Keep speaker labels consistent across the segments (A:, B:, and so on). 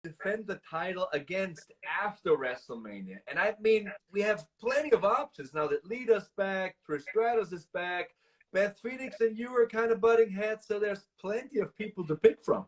A: defend the title against after WrestleMania? And I mean, we have plenty of options now that Lita's back, Trish Stratus is back, Beth Phoenix and you are kind of butting heads, so there's plenty of people to pick from.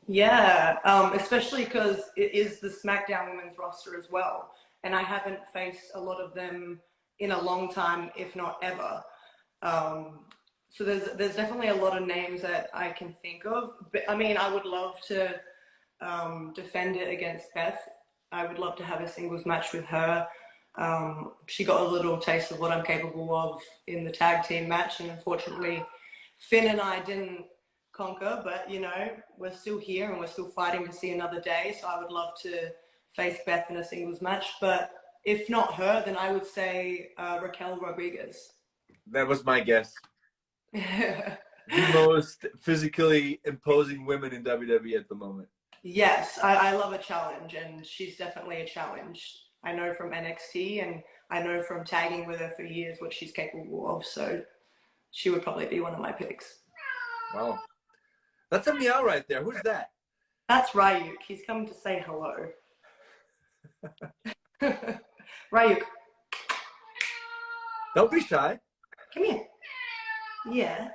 B: Yeah, especially because it is the SmackDown women's roster as well. And I haven't faced a lot of them in a long time, if not ever. So there's definitely a lot of names that I can think of. But I mean, I would love to defend it against Beth. I would love to have a singles match with her. She got a little taste of what I'm capable of in the tag team match, and unfortunately, Finn and I didn't conquer. But you know, we're still here and we're still fighting to see another day. So I would love to face Beth in a singles match. But if not her, then I would say Raquel Rodriguez.
A: That was my guess. The most physically imposing women in WWE at the moment.
B: Yes, I love a challenge, and she's definitely a challenge. I know from NXT, and I know from tagging with her for years what she's capable of, so she would probably be one of my picks.
A: Wow. That's a meow right there. Who's that?
B: That's Ryuk. He's come to say hello. Ryuk.
A: Don't be shy.
B: Come here. Yeah.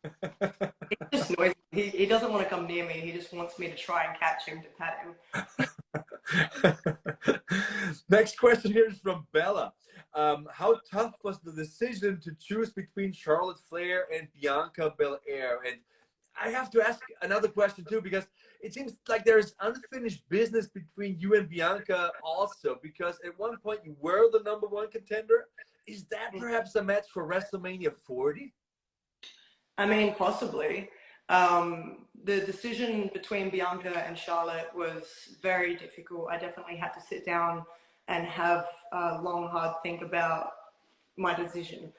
B: He just annoys me. He doesn't want to come near me. He just wants me to try and catch him to pat him.
A: Next question here is from Bella. How tough was the decision to choose between Charlotte Flair and Bianca Belair? And I have to ask another question too, because it seems like there's unfinished business between you and Bianca also, because at one point you were the #1 contender. Is that perhaps a match for WrestleMania 40?
B: I mean, possibly. The decision between Bianca and Charlotte was very difficult. I definitely had to sit down and have a long, hard think about my decision.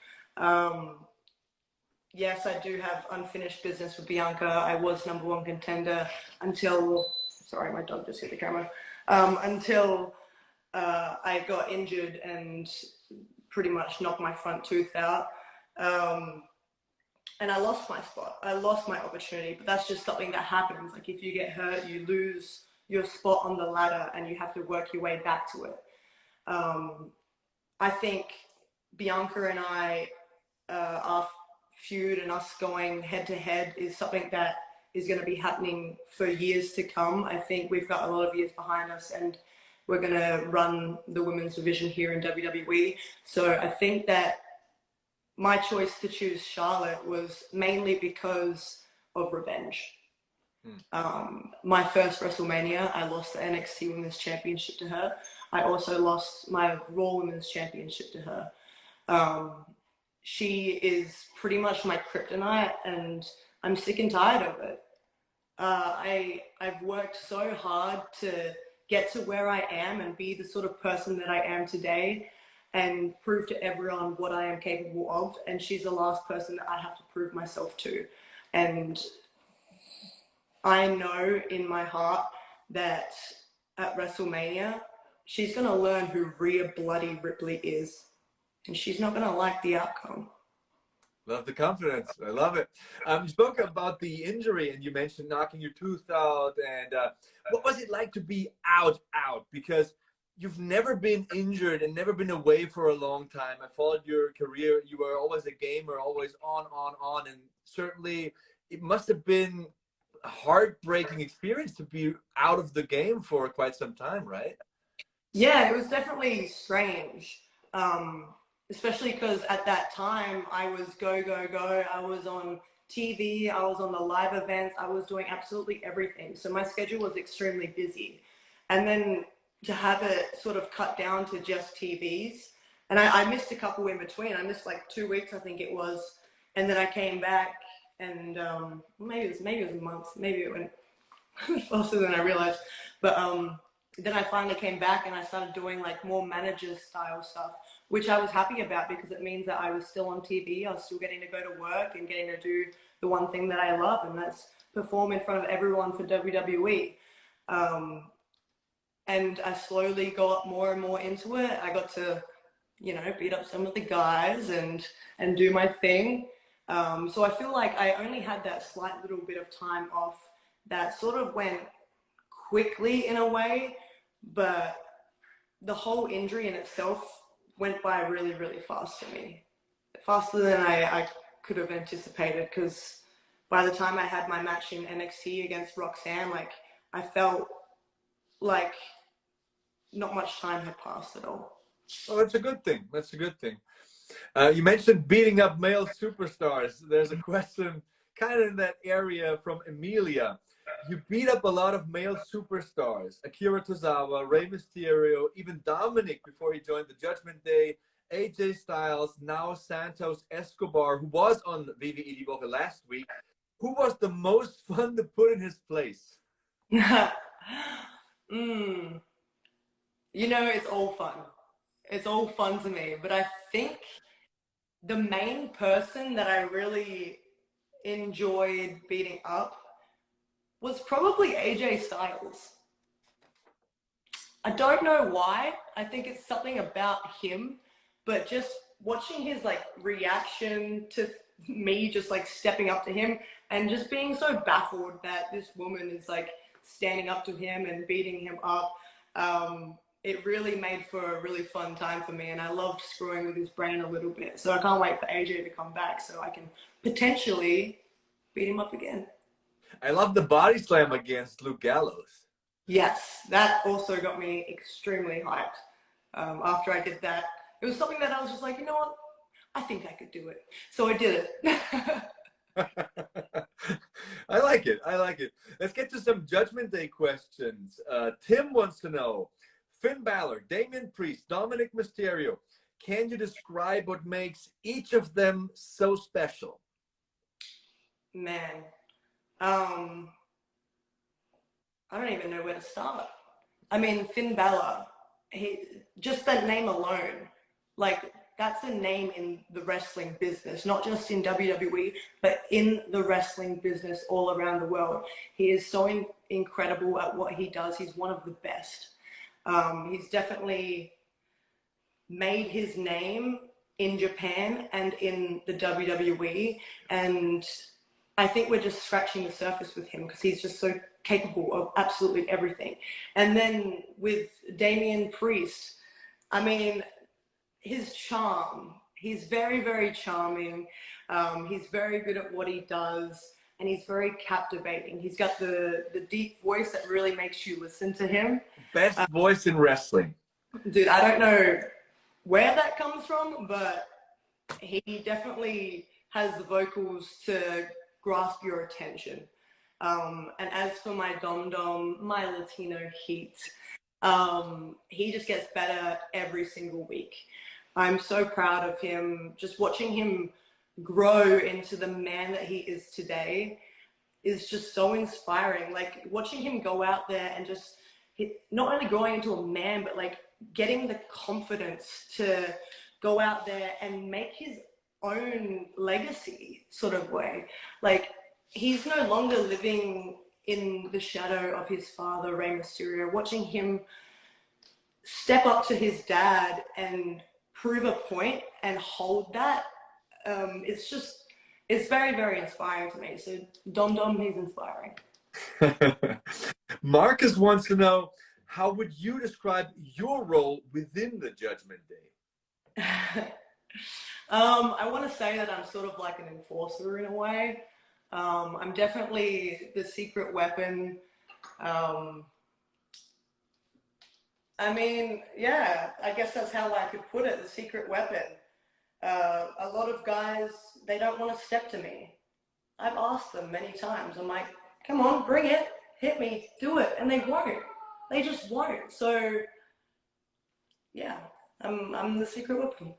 B: Yes, I do have unfinished business with Bianca. I was #1 contender until, sorry, my dog just hit the camera, until I got injured and pretty much knocked my front tooth out. And I lost my spot. I lost my opportunity, but that's just something that happens. Like if you get hurt, you lose your spot on the ladder and you have to work your way back to it. I think Bianca and I, our feud and us going head to head is something that is going to be happening for years to come. I think we've got a lot of years behind us and we're going to run the women's division here in WWE. So I think that my choice to choose Charlotte was mainly because of revenge. My first WrestleMania, I lost the NXT Women's Championship to her. I also lost my Raw Women's Championship to her. She is pretty much my kryptonite, and I'm sick and tired of it. I've worked so hard to get to where I am and be the sort of person that I am today and prove to everyone what I am capable of. And she's the last person that I have to prove myself to. And I know in my heart that at WrestleMania, she's going to learn who Rhea Bloody Ripley is. And she's not going to like the outcome.
A: Love the confidence. I love it. You spoke about the injury and you mentioned knocking your tooth out. And what was it like to be out? Because you've never been injured and never been away for a long time. I followed your career. You were always a gamer, always on. And certainly it must have been a heartbreaking experience to be out of the game for quite some time, right?
B: Yeah, it was definitely strange. Especially because at that time I was go. I was on TV, I was on the live events, I was doing absolutely everything. So my schedule was extremely busy. And then to have it sort of cut down to just TVs. And I missed a couple in between. I missed like 2 weeks, I think it was. And then I came back and maybe it was a month. Maybe it went faster than I realized. But then I finally came back and I started doing like more manager style stuff, which I was happy about because it means that I was still on TV. I was still getting to go to work and getting to do the one thing that I love, and that's perform in front of everyone for WWE. And I slowly got more and more into it. I got to, you know, beat up some of the guys and do my thing. So I feel like I only had that slight little bit of time off that sort of went quickly in a way, but the whole injury in itself went by really, really fast for me. Faster than I could have anticipated, because by the time I had my match in NXT against Roxanne, like, I felt like not much time had passed at all.
A: Well, that's a good thing. That's a good thing. You mentioned beating up male superstars. There's a question kind of in that area from Emilia. You beat up a lot of male superstars. Akira Tozawa, Rey Mysterio, even Dominic before he joined the Judgment Day, AJ Styles, now Santos Escobar, who was on WWE Divoke last week. Who was the most fun to put in his place?
B: You know, it's all fun. It's all fun to me. But I think the main person that I really enjoyed beating up was probably AJ Styles. I don't know why. I think it's something about him, but just watching his like reaction to me just like stepping up to him and just being so baffled that this woman is like standing up to him and beating him up. It really made for a really fun time for me, and I loved screwing with his brain a little bit. So I can't wait for AJ to come back so I can potentially beat him up again.
A: I love the body slam against Luke Gallows.
B: Yes, that also got me extremely hyped. After I did that, it was something that I was just like, you know what? I think I could do it. So I did it.
A: I like it. I like it. Let's get to some Judgment Day questions. Tim wants to know, Finn Balor, Damian Priest, Dominic Mysterio, can you describe what makes each of them so special?
B: Man, I don't even know where to start. I mean, Finn Balor, just that name alone, like, that's a name in the wrestling business, not just in WWE, but in the wrestling business all around the world. He is so incredible at what he does. He's one of the best. He's definitely made his name in Japan and in the WWE, and I think we're just scratching the surface with him because he's just so capable of absolutely everything. And then with Damian Priest, I mean, his charm, he's very, very charming. He's very good at what he does, and he's very captivating. He's got the deep voice that really makes you listen to him.
A: Best voice in wrestling.
B: Dude, I don't know where that comes from, but he definitely has the vocals to grasp your attention. And as for my Dom, my Latino heat, he just gets better every single week. I'm so proud of him. Just watching him grow into the man that he is today is just so inspiring. Like, watching him go out there and just not only growing into a man, but like getting the confidence to go out there and make his own legacy sort of way. Like, he's no longer living in the shadow of his father, Rey Mysterio. Watching him step up to his dad and prove a point and hold that, it's very, very inspiring to me. So Dom, he's inspiring.
A: Marcus wants to know, how would you describe your role within the Judgment Day?
B: I want to say that I'm sort of like an enforcer in a way. I'm definitely the secret weapon. I mean, yeah, I guess that's how I could put it, the secret weapon. A lot of guys, they don't want to step to me. I've asked them many times. I'm like, come on, bring it, hit me, do it. And they won't. They just won't. So, yeah, I'm the secret weapon.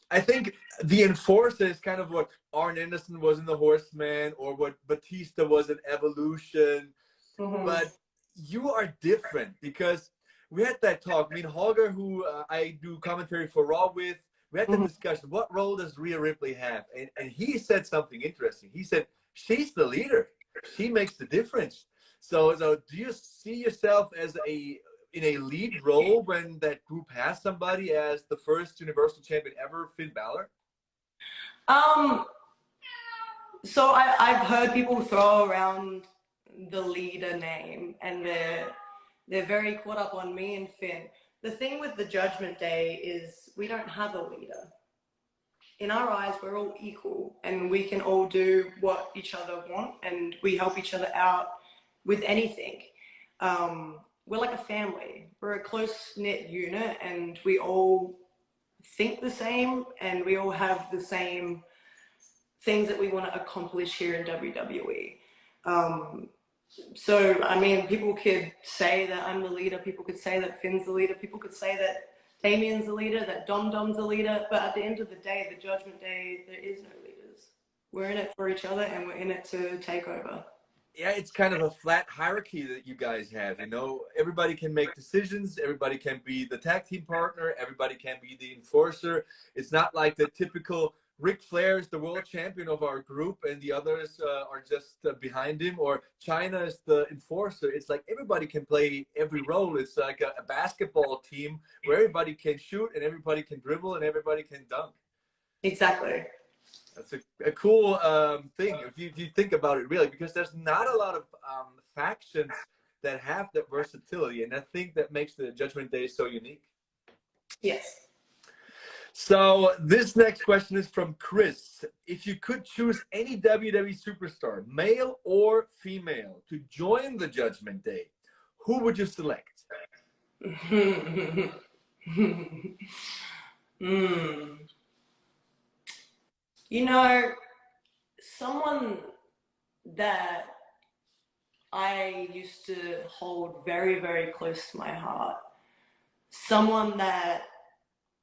A: I think the enforcer is kind of what Arn Anderson was in the Horseman, or what Batista was in Evolution. Mm-hmm. But you are different, because we had that talk. I mean, Holger, who I do commentary for Raw with, we had that discussion. What role does Rhea Ripley have? And he said something interesting. He said, she's the leader. She makes the difference. So do you see yourself as in a lead role when that group has somebody as the first Universal Champion ever, Finn Balor?
B: So I've heard people throw around the leader name, and They're very caught up on me and Finn. The thing with the Judgment Day is we don't have a leader. In our eyes, we're all equal and we can all do what each other want and we help each other out with anything. We're like a family. We're a close-knit unit and we all think the same and we all have the same things that we want to accomplish here in WWE. So, I mean, people could say that I'm the leader, people could say that Finn's the leader, people could say that Damien's the leader, that Dom Dom's the leader, but at the end of the day, the Judgment Day, there is no leaders. We're in it for each other and we're in it to take over.
A: Yeah, it's kind of a flat hierarchy that you guys have, you know. Everybody can make decisions, everybody can be the tag team partner, everybody can be the enforcer. It's not like the typical Ric Flair is the world champion of our group and the others are just behind him, or China is the enforcer. It's like everybody can play every role. It's like a basketball team where everybody can shoot and everybody can dribble and everybody can dunk.
B: Exactly.
A: That's a cool thing if you think about it, really, because there's not a lot of factions that have that versatility, and I think that makes the Judgment Day so unique.
B: Yes.
A: So this next question is from Chris. If you could choose any WWE superstar, male or female, to join the Judgment Day, who would you select?
B: You know, someone that I used to hold very, very close to my heart, someone that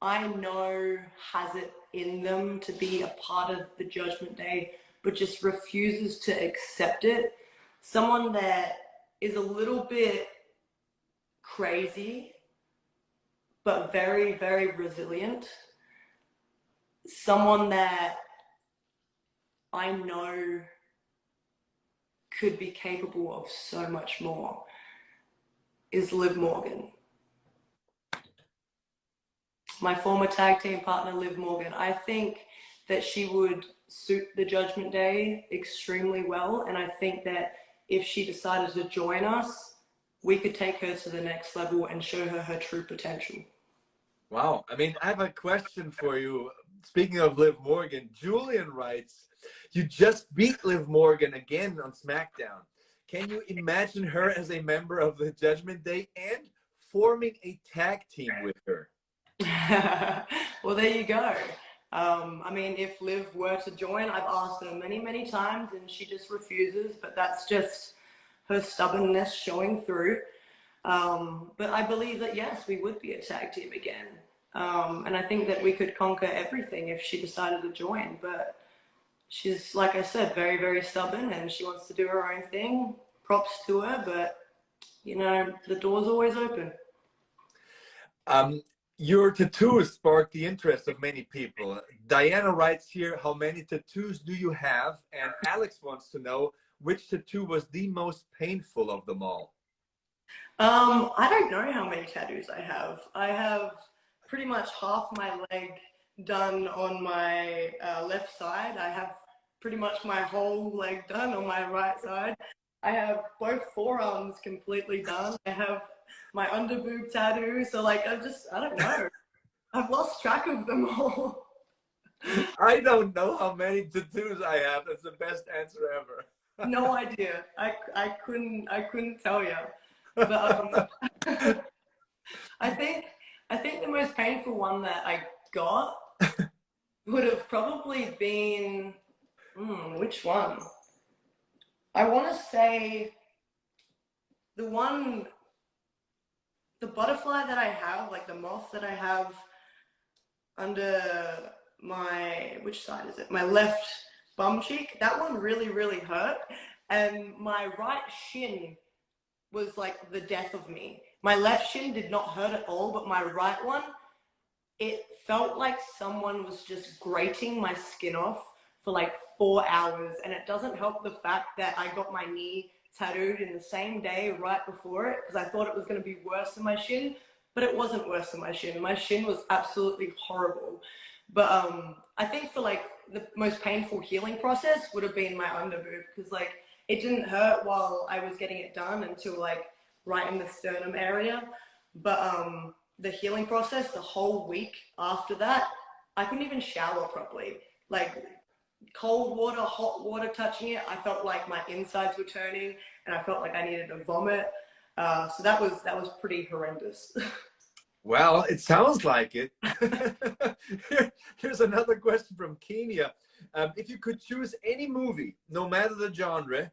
B: I know has it in them to be a part of the Judgment Day, but just refuses to accept it. Someone that is a little bit crazy, but very, very resilient. Someone that I know could be capable of so much more is Liv Morgan. My former tag team partner, Liv Morgan. I think that she would suit the Judgment Day extremely well, and I think that if she decided to join us, we could take her to the next level and show her her true potential.
A: Wow. I mean, I have a question for you. Speaking of Liv Morgan, Julian writes, you just beat Liv Morgan again on SmackDown. Can you imagine her as a member of the Judgment Day and forming a tag team with her?
B: Well, there you go. I mean, if Liv were to join, I've asked her many, many times and she just refuses, but that's just her stubbornness showing through. But I believe that, yes, we would be a tag team again. And I think that we could conquer everything if she decided to join. But she's, like I said, very, very stubborn and she wants to do her own thing. Props to her, but, you know, the door's always open.
A: Your tattoos sparked the interest of many people. Diana writes here, how many tattoos do you have? And Alex wants to know, which tattoo was the most painful of them all?
B: I don't know how many tattoos I have. I have pretty much half my leg done on my left side. I have pretty much my whole leg done on my right side. I have both forearms completely done. I have my underboob tattoo. So like, I don't know. I've lost track of them all.
A: I don't know how many tattoos I have. That's the best answer ever.
B: No idea. I couldn't tell you. But I think the most painful one that I got would have probably been which one? I want to say the butterfly that I have, like the moth that I have under my, which side is it? My left bum cheek. That one really, really hurt. And my right shin was like the death of me. My left shin did not hurt at all, but my right one, it felt like someone was just grating my skin off for like 4 hours. And it doesn't help the fact that I got my knee tattooed in the same day right before it, because I thought it was going to be worse than my shin, but it wasn't worse than my shin. My shin was absolutely horrible. But I think for like the most painful healing process would have been my underboob, because like it didn't hurt while I was getting it done until like right in the sternum area. But the healing process, the whole week after that, I couldn't even shower properly. Like cold water, hot water touching it, I felt like my insides were turning and I felt like I needed to vomit. So that was pretty horrendous.
A: Well, it sounds like it. Here's another question from Kenya. If you could choose any movie, no matter the genre,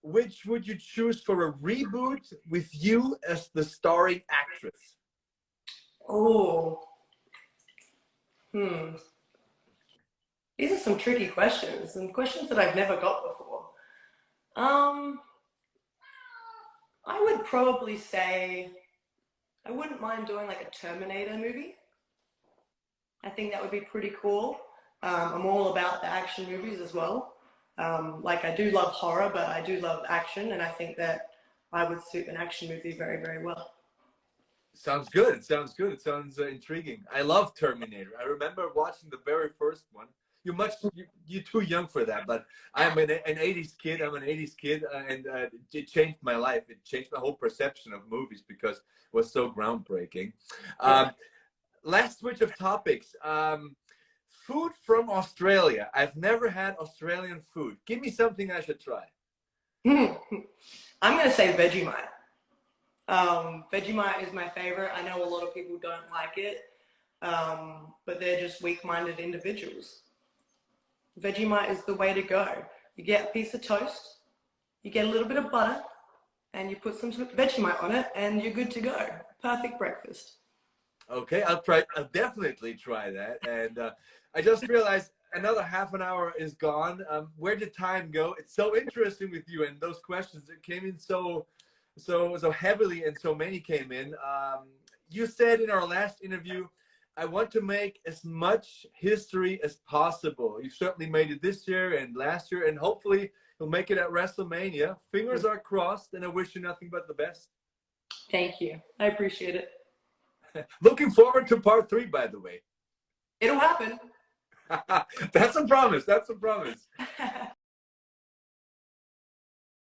A: which would you choose for a reboot with you as the starring actress?
B: Oh, these are some tricky questions and questions that I've never got before. I would probably say I wouldn't mind doing like a Terminator movie. I think that would be pretty cool. I'm all about the action movies as well. Like I do love horror, but I do love action, and I think that I would suit an action movie very, very well.
A: Sounds good. It sounds good. It sounds intriguing. I love Terminator. I remember watching the very first one. You're too young for that, but I'm an 80s kid. I'm an 80s kid, and it changed my life. It changed my whole perception of movies because it was so groundbreaking. Last switch of topics. Food from Australia. I've never had Australian food. Give me something I should try.
B: I'm going to say Vegemite. Vegemite is my favorite. I know a lot of people don't like it, but they're just weak-minded individuals. Vegemite is the way to go. You get a piece of toast, you get a little bit of butter, and you put some Vegemite on it, and you're good to go. Perfect breakfast.
A: Okay, I'll definitely try that. And I just realized another half an hour is gone. Where did time go? It's so interesting with you, and those questions that came in so heavily, and so many came in. You said in our last interview, I want to make as much history as possible. You've certainly made it this year and last year, and hopefully you'll make it at WrestleMania. Fingers are crossed, and I wish you nothing but the best.
B: Thank you. I appreciate it.
A: Looking forward to part 3, by the way.
B: It'll happen.
A: That's a promise. That's a promise.